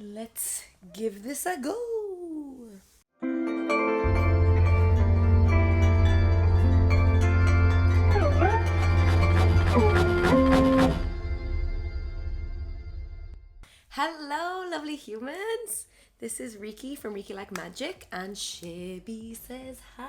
Let's give this a go. Hello, lovely humans. This is Riki from rikilikemagic, and Shibby says hi.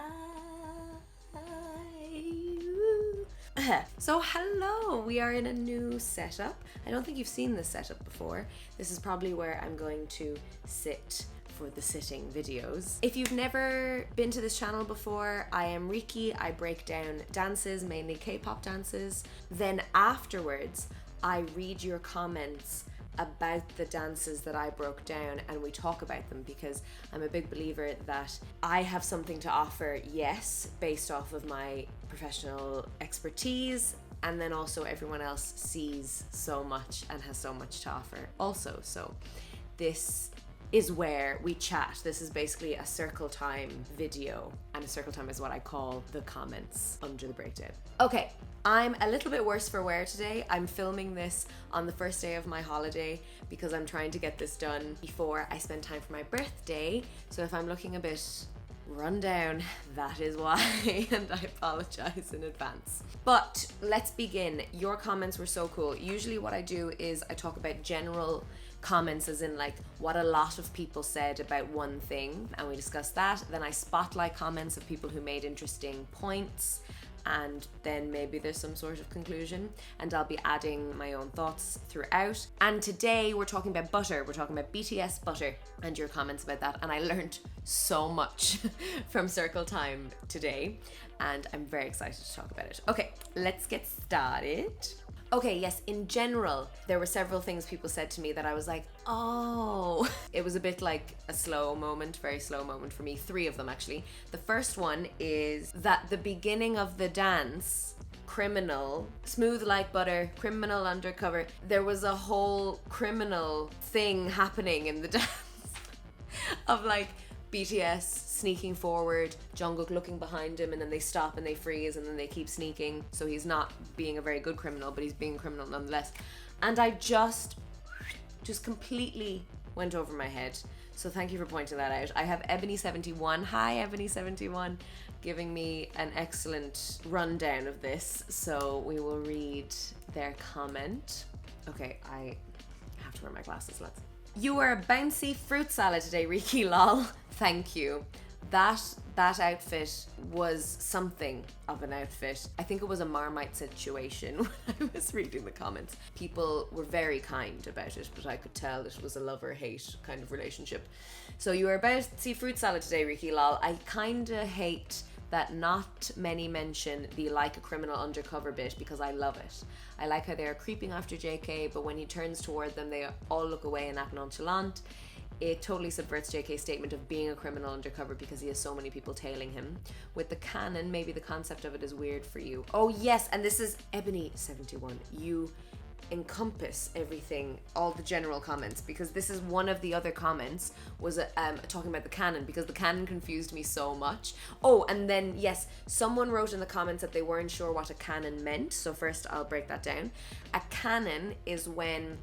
So hello, we are in a new setup. I don't think you've seen this setup before. This is probably where I'm going to sit for the sitting videos. If you've never been to this channel before, I am Riki. I break down dances, mainly K-pop dances. Then afterwards, I read your comments about the dances that I broke down and we talk about them, because I'm a big believer that I have something to offer, yes, based off of my professional expertise, and then also everyone else sees so much and has so much to offer also. So this is where we chat. This is basically a circle time video, and a circle time is what I call the comments under the breakdown. Okay, I'm a little bit worse for wear today. I'm filming this on the first day of my holiday because I'm trying to get this done before I spend time for my birthday. So if I'm looking a bit run down, that is why, and I apologize in advance. But let's begin. Your comments were so cool. Usually what I do is I talk about general comments, as in like what a lot of people said about one thing, and we discuss that. Then I spotlight comments of people who made interesting points, and then maybe there's some sort of conclusion, and I'll be adding my own thoughts throughout. And today we're talking about Butter. We're talking about BTS Butter and your comments about that, and I learned so much from Circle Time today, and I'm very excited to talk about it. Okay, let's get started. Okay, yes, in general, there were several things people said to me that I was like, oh. It was a bit like a slow moment, very slow moment for me. 3 of them, actually. The first one is that the beginning of the dance, criminal, smooth like butter, criminal undercover, there was a whole criminal thing happening in the dance of like BTS sneaking forward, Jungkook looking behind him, and then they stop and they freeze, and then they keep sneaking. So he's not being a very good criminal, but he's being a criminal nonetheless. And I just completely went over my head. So thank you for pointing that out. I have Ebony71, hi Ebony71, giving me an excellent rundown of this. So we will read their comment. Okay, I have to wear my glasses, lads. You were a bouncy fruit salad today, Riki, lol. Thank you. That outfit was something of an outfit. I think it was a Marmite situation when I was reading the comments. People were very kind about it, but I could tell it was a love-or-hate kind of relationship. So you were a bouncy fruit salad today, Riki, lol. I kinda hate that not many mention the like a criminal undercover bit, because I love it. I like how they are creeping after JK, but when he turns toward them, they all look away and act nonchalant. It totally subverts JK's statement of being a criminal undercover because he has so many people tailing him. With the canon, maybe the concept of it is weird for you. Oh yes, and this is Ebony71. You encompass everything, all the general comments, because this is one of the other comments was talking about the canon, because the canon confused me so much. Oh, and then yes, someone wrote in the comments that they weren't sure what a canon meant. So first I'll break that down. A canon is when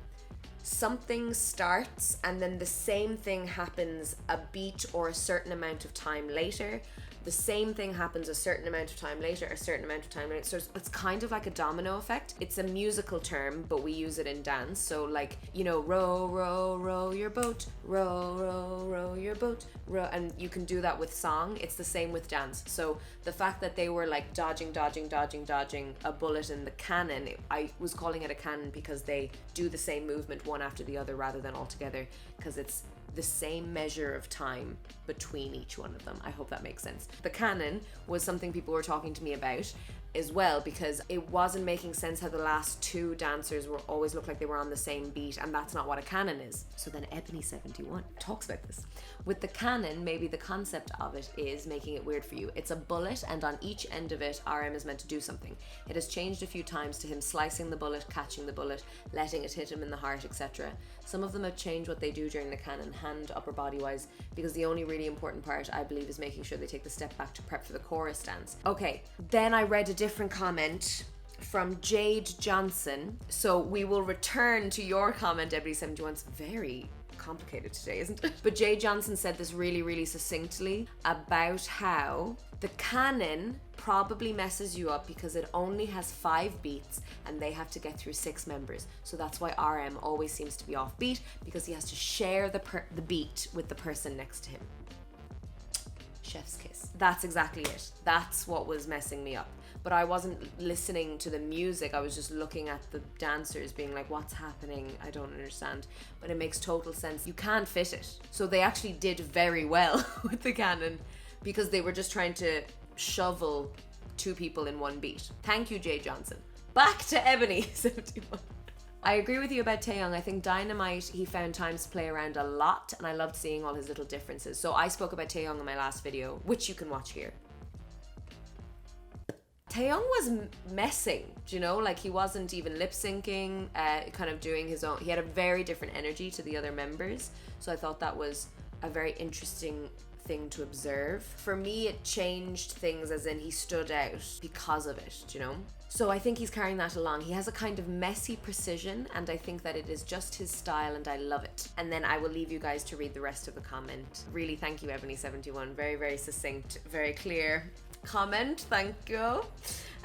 something starts and then the same thing happens a beat or a certain amount of time later. The same thing happens a certain amount of time later, a certain amount of time later. So it's kind of like a domino effect. It's a musical term, but we use it in dance. So like, you know, row, row, row your boat, row, row, row your boat, row, and you can do that with song. It's the same with dance. So the fact that they were like dodging a bullet in the canon, I was calling it a canon because they do the same movement one after the other rather than all together, because it's the same measure of time between each one of them. I hope that makes sense. The canon was something people were talking to me about as well, because it wasn't making sense how the last 2 dancers were always looked like they were on the same beat, and that's not what a canon is. So then Ebony71 talks about this. With the canon, maybe the concept of it is making it weird for you. It's a bullet, and on each end of it, RM is meant to do something. It has changed a few times to him slicing the bullet, catching the bullet, letting it hit him in the heart, etc. Some of them have changed what they do during the canon, hand, upper body wise, because the only really important part, I believe, is making sure they take the step back to prep for the chorus dance. Okay, then I read a different comment from Jade Johnson. So we will return to your comment, Ebony71's very complicated today, isn't it? But Jade Johnson said this really, really succinctly about how the Canon probably messes you up because it only has 5 beats and they have to get through 6 members. So that's why RM always seems to be off beat, because he has to share the beat with the person next to him. Chef's kiss. That's exactly it. That's what was messing me up. But I wasn't listening to the music, I was just looking at the dancers being like, what's happening? I don't understand. But it makes total sense. You can't fit it. So they actually did very well with the Canon, because they were just trying to shovel 2 people in one beat. Thank you, Jade Johnson. Back to Ebony 71. I agree with you about Taehyung. I think Dynamite, he found times to play around a lot, and I loved seeing all his little differences. So I spoke about Taehyung in my last video, which you can watch here. Taehyung was messing, do you know? Like, he wasn't even lip syncing, kind of doing his own. He had a very different energy to the other members. So I thought that was a very interesting thing to observe. For me, it changed things, as in he stood out because of it, do you know? So I think he's carrying that along. He has a kind of messy precision, and I think that it is just his style, and I love it. And then I will leave you guys to read the rest of the comment. Really, thank you, Ebony71. Very, very succinct, very clear comment. Thank you.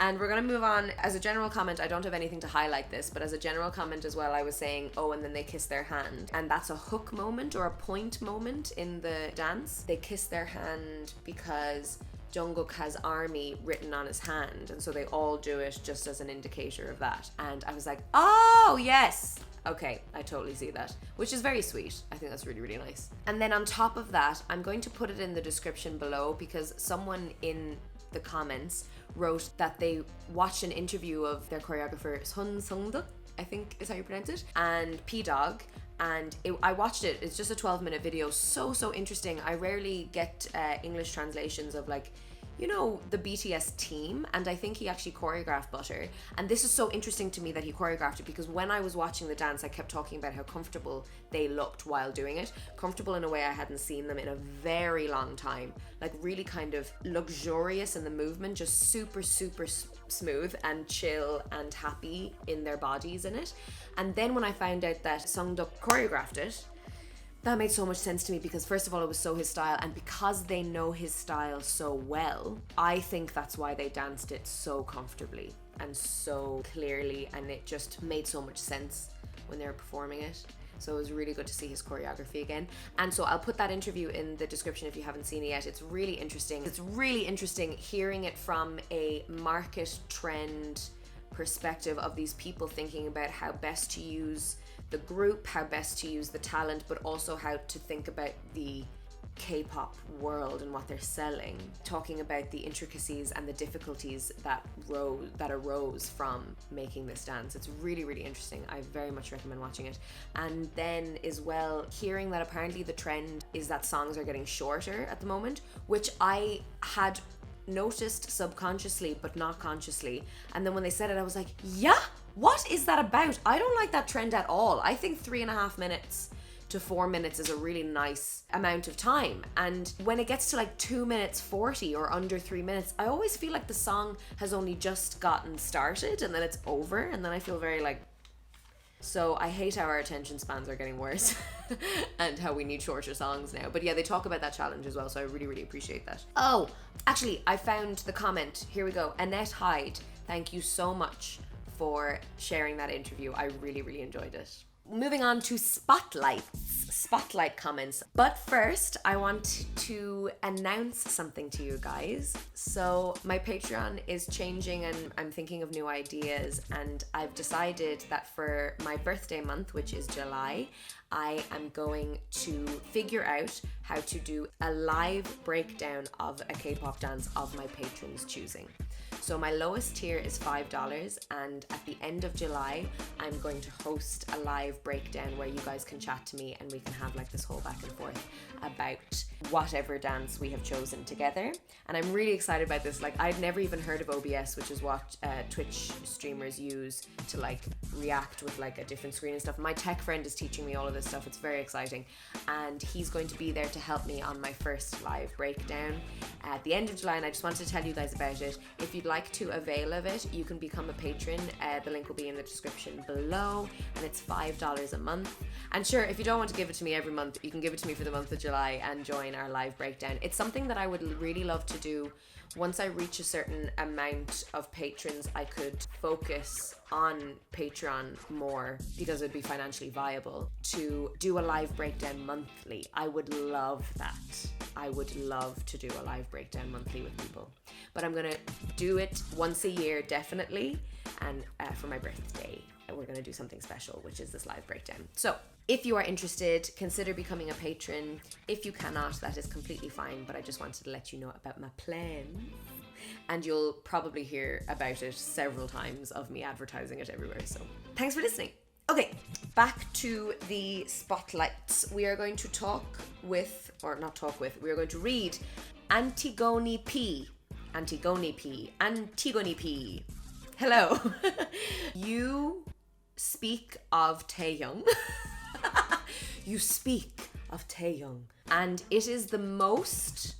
And we're gonna move on. As a general comment, I don't have anything to highlight this, but as a general comment as well, I was saying, oh, and then they kiss their hand. And that's a hook moment or a point moment in the dance. They kiss their hand because Jungkook has ARMY written on his hand, and so they all do it just as an indicator of that. And I was like, oh yes, okay, I totally see that, which is very sweet. I think that's really, really nice. And then on top of that, I'm going to put it in the description below, because someone in the comments wrote that they watched an interview of their choreographer Sun Sung-duk, I think is how you pronounce it, and P-Dog, and I watched it. It's just a 12-minute video. So interesting. I rarely get English translations of, like, you know, the BTS team, and I think he actually choreographed Butter. And this is so interesting to me that he choreographed it, because when I was watching the dance, I kept talking about how comfortable they looked while doing it. Comfortable in a way I hadn't seen them in a very long time. Like, really kind of luxurious in the movement, just super smooth and chill and happy in their bodies in it. And then when I found out that Sungduk choreographed it, that made so much sense to me, because first of all, it was so his style, and because they know his style so well, I think that's why they danced it so comfortably and so clearly, and it just made so much sense when they were performing it. So it was really good to see his choreography again. And so I'll put that interview in the description if you haven't seen it yet. It's really interesting. It's really interesting hearing it from a market trend perspective of these people thinking about how best to use the group, how best to use the talent, but also how to think about the K-pop world and what they're selling, talking about the intricacies and the difficulties that arose from making this dance. It's really, really interesting. I very much recommend watching it. And then as well, hearing that apparently the trend is that songs are getting shorter at the moment, which I had noticed subconsciously but not consciously. And then when they said it, I was like, yeah, what is that about? I don't like that trend at all. I think 3.5 minutes to 4 minutes is a really nice amount of time. And when it gets to like 2 minutes 40 or under 3 minutes, I always feel like the song has only just gotten started and then it's over, and then I feel very like, so I hate how our attention spans are getting worse and how we need shorter songs now. But yeah, they talk about that challenge as well, so I really, really appreciate that. Oh, actually, I found the comment. Here we go. Anette Hyde, thank you so much for sharing that interview. I really, really enjoyed it. Moving on to spotlight comments. But first, I want to announce something to you guys. So my Patreon is changing and I'm thinking of new ideas, and I've decided that for my birthday month, which is July, I am going to figure out how to do a live breakdown of a K-pop dance of my patrons' choosing. So my lowest tier is $5, and at the end of July, I'm going to host a live breakdown where you guys can chat to me and we can have like this whole back and forth about whatever dance we have chosen together. And I'm really excited about this. Like, I'd never even heard of OBS, which is what Twitch streamers use to like react with like a different screen and stuff. My tech friend is teaching me all of this stuff. It's very exciting. And he's going to be there to help me on my first live breakdown at the end of July. And I just wanted to tell you guys about it. if you'd like to avail of it, you can become a patron. The link will be in the description below, and it's $5 a month. And sure, if you don't want to give it to me every month, you can give it to me for the month of July and join our live breakdown. It's something that I would really love to do. Once I reach a certain amount of patrons, I could focus on Patreon more because it would be financially viable to do a live breakdown monthly. I would love that. I would love to do a live breakdown monthly with people. But I'm gonna do it once a year, definitely. And for my birthday, we're gonna do something special, which is this live breakdown. So if you are interested, consider becoming a patron. If you cannot, that is completely fine, but I just wanted to let you know about my plans. And you'll probably hear about it several times of me advertising it everywhere. So thanks for listening. Okay, back to the spotlights. We are going to we are going to read Antigoni P. Hello. You speak of Taehyung. You speak of Taehyung, and it is the most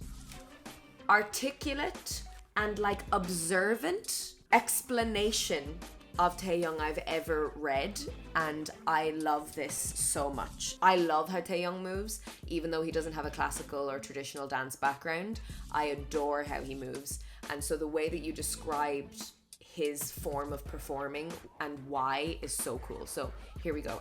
articulate and observant explanation of Taehyung I've ever read, and I love this so much. I love how Taehyung moves, even though he doesn't have a classical or traditional dance background. I adore how he moves, and so the way that you described his form of performing and why is so cool. So here we go.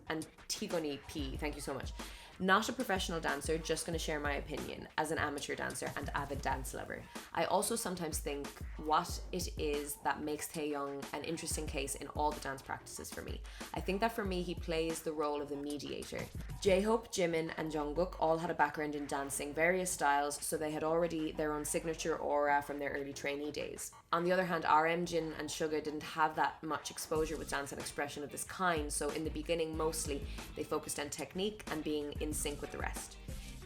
Antigoni P, thank you so much. Not a professional dancer, just going to share my opinion as an amateur dancer and avid dance lover. I also sometimes think what it is that makes Taehyung an interesting case in all the dance practices for me. I think that for me, he plays the role of the mediator. J-Hope, Jimin and Jungkook all had a background in dancing, various styles, so they had already their own signature aura from their early trainee days. On the other hand, RM, Jin and Suga didn't have that much exposure with dance and expression of this kind, so in the beginning mostly they focused on technique and being in sync with the rest.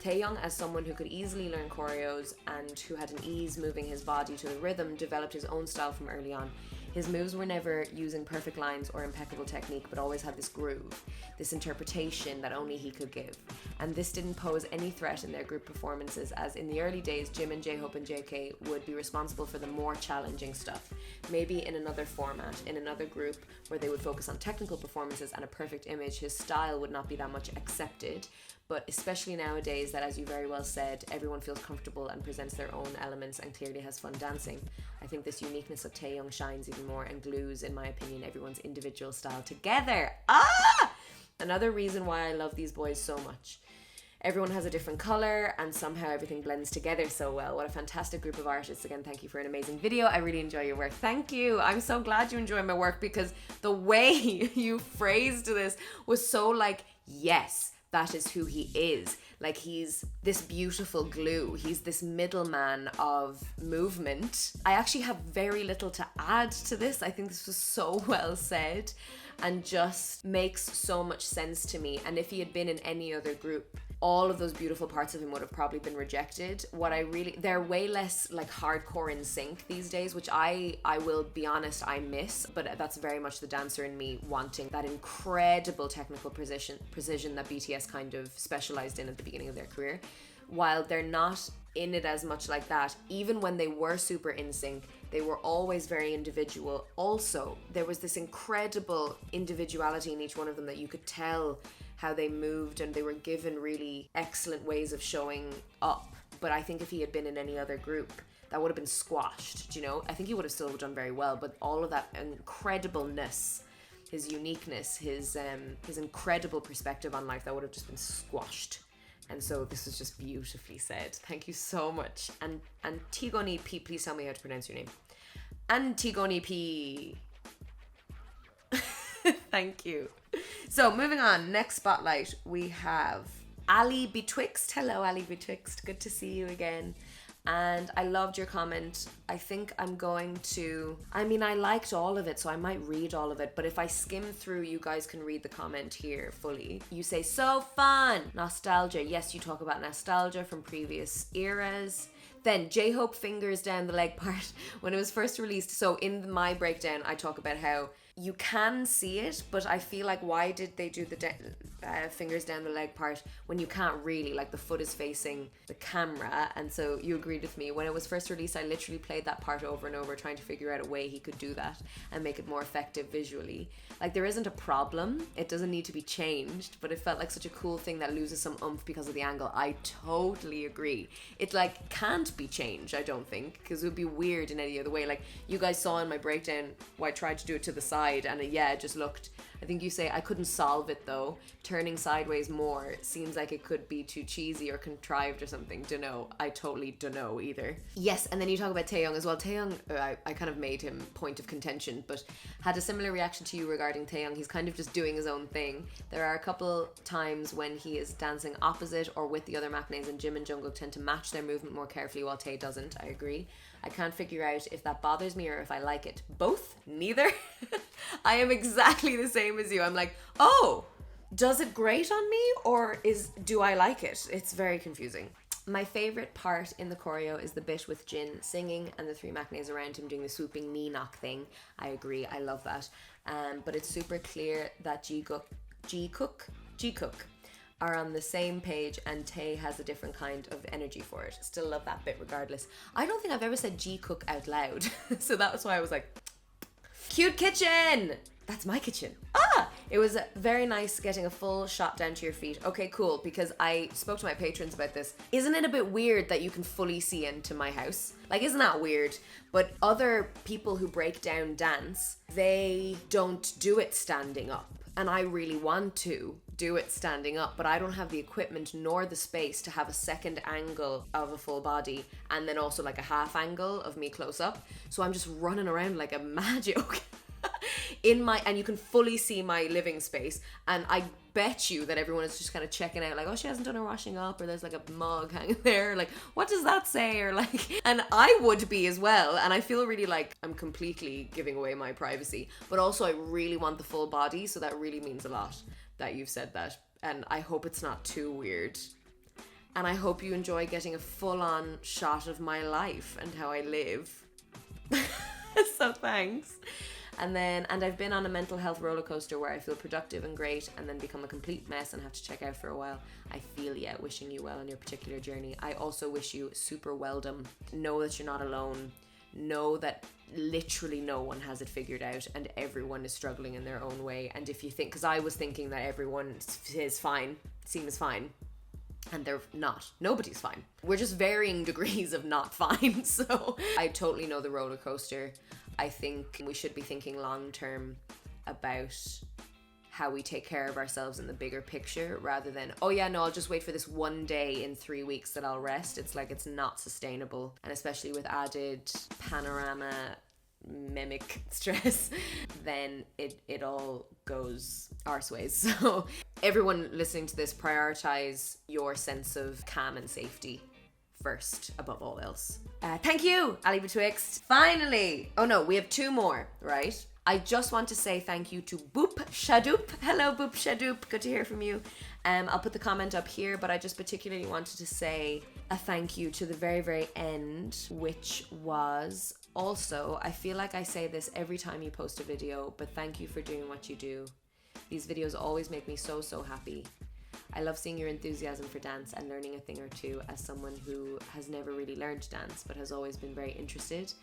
Taehyung, as someone who could easily learn choreos and who had an ease moving his body to the rhythm, developed his own style from early on. His moves were never using perfect lines or impeccable technique, but always had this groove, this interpretation that only he could give. And this didn't pose any threat in their group performances, as in the early days, Jimin, J-Hope and JK would be responsible for the more challenging stuff. Maybe in another format, in another group where they would focus on technical performances and a perfect image, his style would not be that much accepted. But especially nowadays that, as you very well said, everyone feels comfortable and presents their own elements and clearly has fun dancing. I think this uniqueness of Taehyung shines even more and glues, in my opinion, everyone's individual style together. Another reason why I love these boys so much. Everyone has a different color and somehow everything blends together so well. What a fantastic group of artists. Again, thank you for an amazing video. I really enjoy your work. Thank you. I'm so glad you enjoy my work, because the way you phrased this was so yes, that is who he is. He's this beautiful glue. He's this middleman of movement. I actually have very little to add to this. I think this was so well said and just makes so much sense to me. And if he had been in any other group, all of those beautiful parts of him would have probably been rejected. They're way less hardcore in sync these days, which I will be honest, I miss, but that's very much the dancer in me wanting that incredible technical precision that BTS kind of specialized in at the beginning of their career. While they're not in it as much like that, even when they were super in sync, they were always very individual. Also, there was this incredible individuality in each one of them that you could tell how they moved, and they were given really excellent ways of showing up. But I think if he had been in any other group, that would have been squashed, I think he would have still done very well, but all of that incredibleness, his uniqueness, his incredible perspective on life, that would have just been squashed. And so this was just beautifully said. Thank you so much. And Antigoni P, please tell me how to pronounce your name. Antigoni P. Thank you. So moving on, next spotlight, we have AlleyBetwixt. Hello, AlleyBetwixt. Good to see you again. And I loved your comment. I think I'm going to, I liked all of it, so I might read all of it, but if I skim through, you guys can read the comment here fully. You say, so fun! Nostalgia. Yes, you talk about nostalgia from previous eras. Then J-Hope fingers down the leg part when it was first released. So in my breakdown, I talk about how you can see it, but I feel like why did they do the fingers down the leg part when you can't really, like the foot is facing the camera. And so you agreed with me when it was first released. I literally played that part over and over trying to figure out a way he could do that and make it more effective visually. Like there isn't a problem, it doesn't need to be changed, but it felt like such a cool thing that loses some oomph because of the angle. I totally agree. It like can't be changed, I don't think, because it would be weird in any other way. Like you guys saw in my breakdown why I tried to do it to the side and it just looked, I think you say I couldn't solve it though. Turning sideways more seems like it could be too cheesy or contrived or something. Dunno. I totally dunno either. Yes, and then you talk about Taehyung as well. Taehyung, I kind of made him point of contention, but had a similar reaction to you regarding Taehyung. He's kind of just doing his own thing. There are a couple times when he is dancing opposite or with the other maknaes, and Jim and Jungkook tend to match their movement more carefully while Tae doesn't. I agree. I can't figure out if that bothers me or if I like it. Both? Neither? I am exactly the same as you. I'm like, oh, does it grate on me or do I like it? It's very confusing. My favorite part in the choreo is the bit with Jin singing and the three maknaes around him doing the swooping knee knock thing. I agree, I love that. But it's super clear that Jikook are on the same page and Tae has a different kind of energy for it. Still love that bit regardless. I don't think I've ever said Jikook out loud. So that was why I was like, cute kitchen! That's my kitchen. It was very nice getting a full shot down to your feet. Okay, cool, because I spoke to my patrons about this. Isn't it a bit weird that you can fully see into my house? Like, isn't that weird? But other people who break down dance, they don't do it standing up. And I really want to do it standing up, but I don't have the equipment nor the space to have a second angle of a full body and then also like a half angle of me close up. So I'm just running around like a mad joke. And you can fully see my living space, and I bet you that everyone is just kind of checking out like, oh, she hasn't done her washing up, or there's like a mug hanging there, like what does that say, or like, and I would be as well, and I feel really like I'm completely giving away my privacy, but also I really want the full body, so that really means a lot that you've said that, and I hope it's not too weird, and I hope you enjoy getting a full-on shot of my life and how I live. So thanks. And I've been on a mental health roller coaster where I feel productive and great and then become a complete mess and have to check out for a while. I feel ya, wishing you well on your particular journey. I also wish you super weldom. Know that you're not alone. Know that literally no one has it figured out and everyone is struggling in their own way. And if you think, because I was thinking that everyone is fine, seems fine. And they're not. Nobody's fine. We're just varying degrees of not fine. So I totally know the roller coaster. I think we should be thinking long term about how we take care of ourselves in the bigger picture rather than, oh yeah, no, I'll just wait for this one day in 3 weeks that I'll rest. It's like, it's not sustainable. And especially with added panorama mimic stress, then it all goes arseways. So everyone listening to this, prioritize your sense of calm and safety first above all else. Thank you, AlleyBetwixt. Finally! Oh no, we have 2 more, right? I just want to say thank you to Boop Shadoop. Hello, Boop Shadoop. Good to hear from you. I'll put the comment up here, but I just particularly wanted to say a thank you to the very, very end, which was also, I feel like I say this every time you post a video, but thank you for doing what you do. These videos always make me so, so happy. I love seeing your enthusiasm for dance and learning a thing or two as someone who has never really learned dance but has always been very interested.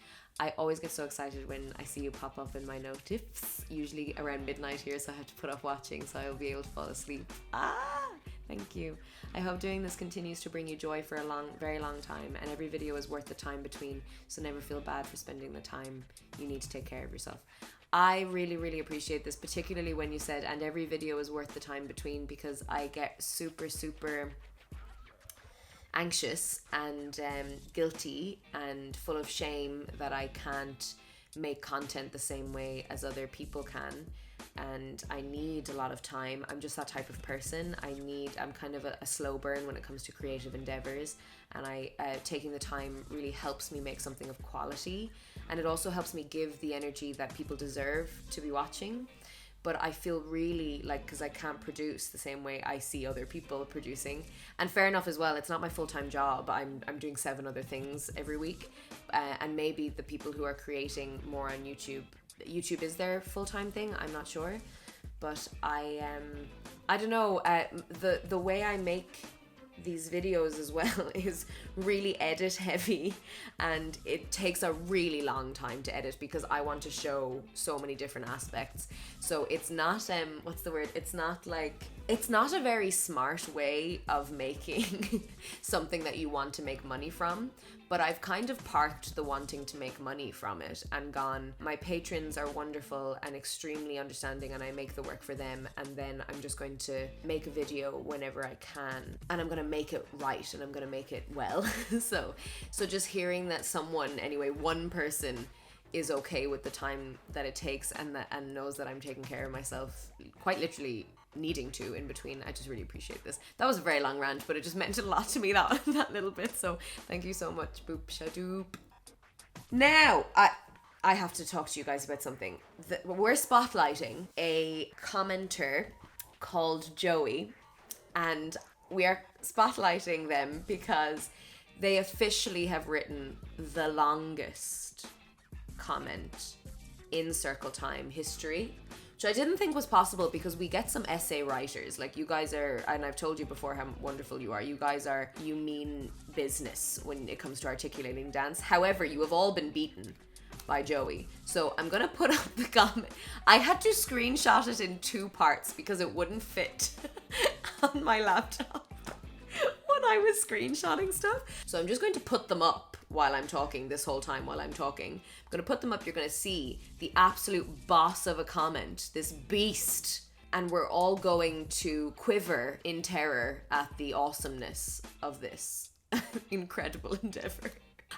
I always get so excited when I see you pop up in my notifs, usually around midnight here, so I have to put off watching so I'll be able to fall asleep. Thank you. I hope doing this continues to bring you joy for a very long time, and every video is worth the time between, so never feel bad for spending the time you need to take care of yourself. I really, really appreciate this, particularly when you said, and every video is worth the time between, because I get super, super anxious and guilty and full of shame that I can't make content the same way as other people can, and I need a lot of time. I'm just that type of person. I'm kind of a slow burn when it comes to creative endeavors, and taking the time really helps me make something of quality, and it also helps me give the energy that people deserve to be watching. But I feel really like, because I can't produce the same way I see other people producing, and fair enough as well, it's not my full-time job. I'm doing 7 other things every week, and maybe the people who are creating more on YouTube YouTube is their full-time thing. I'm not sure, but I don't know. The way I make these videos as well is really edit heavy, and it takes a really long time to edit because I want to show so many different aspects. So it's not what's the word? It's not a very smart way of making something that you want to make money from. But I've kind of parked the wanting to make money from it and gone, my patrons are wonderful and extremely understanding, and I make the work for them, and then I'm just going to make a video whenever I can, and I'm going to make it right, and I'm going to make it well. so just hearing that someone, anyway, one person is okay with the time that it takes and knows that I'm taking care of myself, quite literally needing to in between. I just really appreciate this. That was a very long rant, but it just meant a lot to me, that little bit. So thank you so much, Boop Shadoop. Now, I have to talk to you guys about something. We're spotlighting a commenter called Joey, and we are spotlighting them because they officially have written the longest comment in Circle Time history, which I didn't think was possible because we get some essay writers. Like, you guys are, and I've told you before how wonderful you are. You mean business when it comes to articulating dance. However, you have all been beaten by Joey. So I'm gonna put up the comment. I had to screenshot it in 2 parts because it wouldn't fit on my laptop when I was screenshotting stuff. So I'm just going to put them up while I'm talking, this whole time while I'm talking. I'm going to put them up. You're going to see the absolute boss of a comment, this beast. And we're all going to quiver in terror at the awesomeness of this incredible endeavor.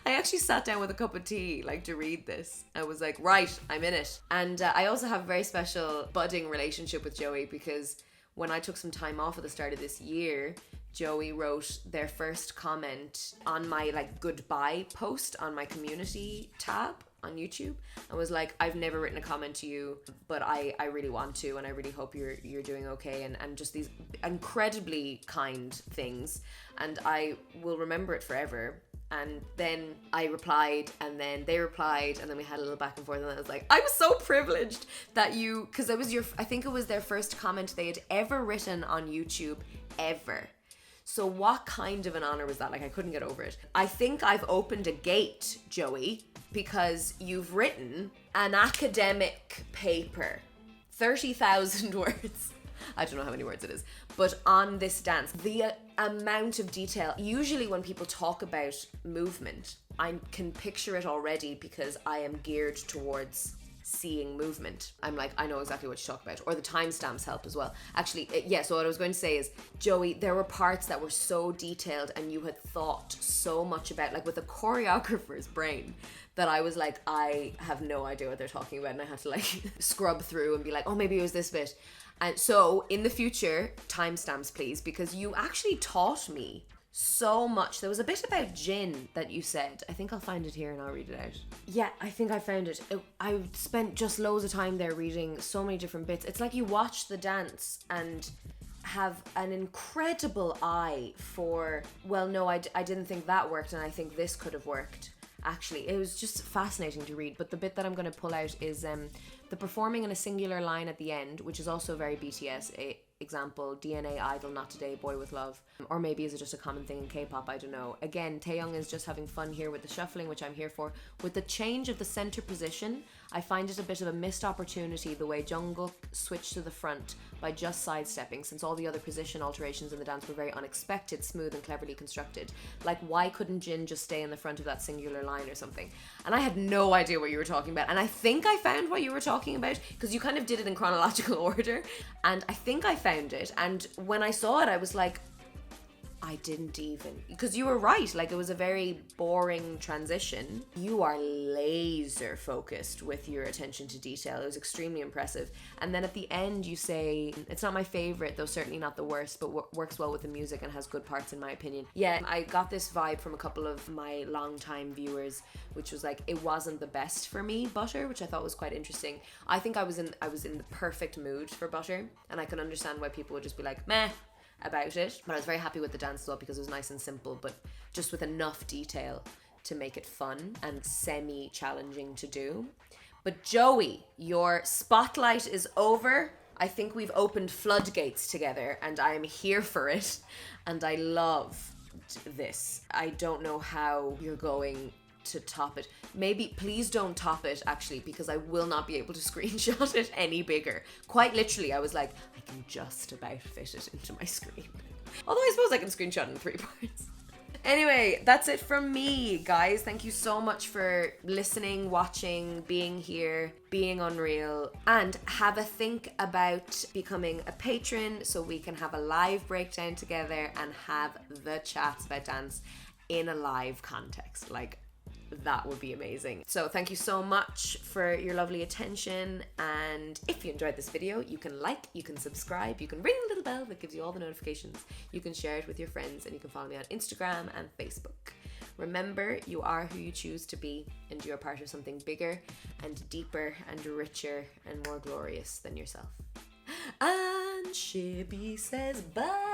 I actually sat down with a cup of tea, like, to read this. I was like, right, I'm in it. And I also have a very special budding relationship with Joey because when I took some time off at the start of this year, Joey wrote their first comment on my goodbye post on my community tab on YouTube. I was like, I've never written a comment to you, but I really want to, and I really hope you're doing okay, and just these incredibly kind things, and I will remember it forever. And then I replied, and then they replied, and then we had a little back and forth, and I was like, I'm so privileged that because it was I think it was their first comment they had ever written on YouTube, ever. So what kind of an honor was that? Like, I couldn't get over it. I think I've opened a gate, Joey, because you've written an academic paper, 30,000 words. I don't know how many words it is, but on this dance, the amount of detail. Usually when people talk about movement, I can picture it already because I am geared towards seeing movement. I'm like, I know exactly what you talk about. Or the timestamps help as well. Actually, yeah, so what I was going to say is, Joey, there were parts that were so detailed and you had thought so much about, like, with a choreographer's brain, that I was like, I have no idea what they're talking about, and I had to like scrub through and be like, oh, maybe it was this bit. And so in the future, timestamps please, because you actually taught me so much. There was a bit about gin that you said. I think I'll find it here and I'll read it out. Yeah, I think I found it. I spent just loads of time there reading so many different bits. It's like you watch the dance and have an incredible eye for, well, no, I didn't think that worked and I think this could have worked. Actually, it was just fascinating to read. But the bit that I'm going to pull out is the performing in a singular line at the end, which is also very BTS. Example, DNA idol, not today, boy with love. Or maybe is it just a common thing in K-pop? I don't know. Again, Taehyung is just having fun here with the shuffling, which I'm here for. With the change of the center position, I find it a bit of a missed opportunity the way Jungkook switched to the front by just sidestepping, since all the other position alterations in the dance were very unexpected, smooth and cleverly constructed. Like, why couldn't Jin just stay in the front of that singular line or something? And I had no idea what you were talking about. And I think I found what you were talking about, because you kind of did it in chronological order. And I think I found it. And when I saw it, I was like, I didn't even, because you were right, like it was a very boring transition. You are laser focused with your attention to detail. It was extremely impressive. And then at the end you say, it's not my favorite, though certainly not the worst, but works well with the music and has good parts in my opinion. Yeah, I got this vibe from a couple of my longtime viewers, which was like, it wasn't the best for me, Butter, which I thought was quite interesting. I think I was in the perfect mood for Butter, and I can understand why people would just be like, meh, about it. But I was very happy with the dance as well, because it was nice and simple, but just with enough detail to make it fun and semi-challenging to do. But Joey, your spotlight is over. I think we've opened floodgates together and I am here for it. And I love this. I don't know how you're going to top it. Maybe please don't top it, actually, because I will not be able to screenshot it any bigger. Quite literally, I was like, I can just about fit it into my screen. Although I suppose I can screenshot in 3 parts. Anyway, that's it from me, guys. Thank you so much for listening, watching, being here, being unreal, and have a think about becoming a patron so we can have a live breakdown together and have the chats about dance in a live context. Like, that would be amazing. So thank you so much for your lovely attention, and if you enjoyed this video, you can like, you can subscribe, you can ring the little bell that gives you all the notifications, you can share it with your friends, and you can follow me on Instagram and Facebook. Remember, you are who you choose to be, and you are part of something bigger and deeper and richer and more glorious than yourself. And Shippy says bye.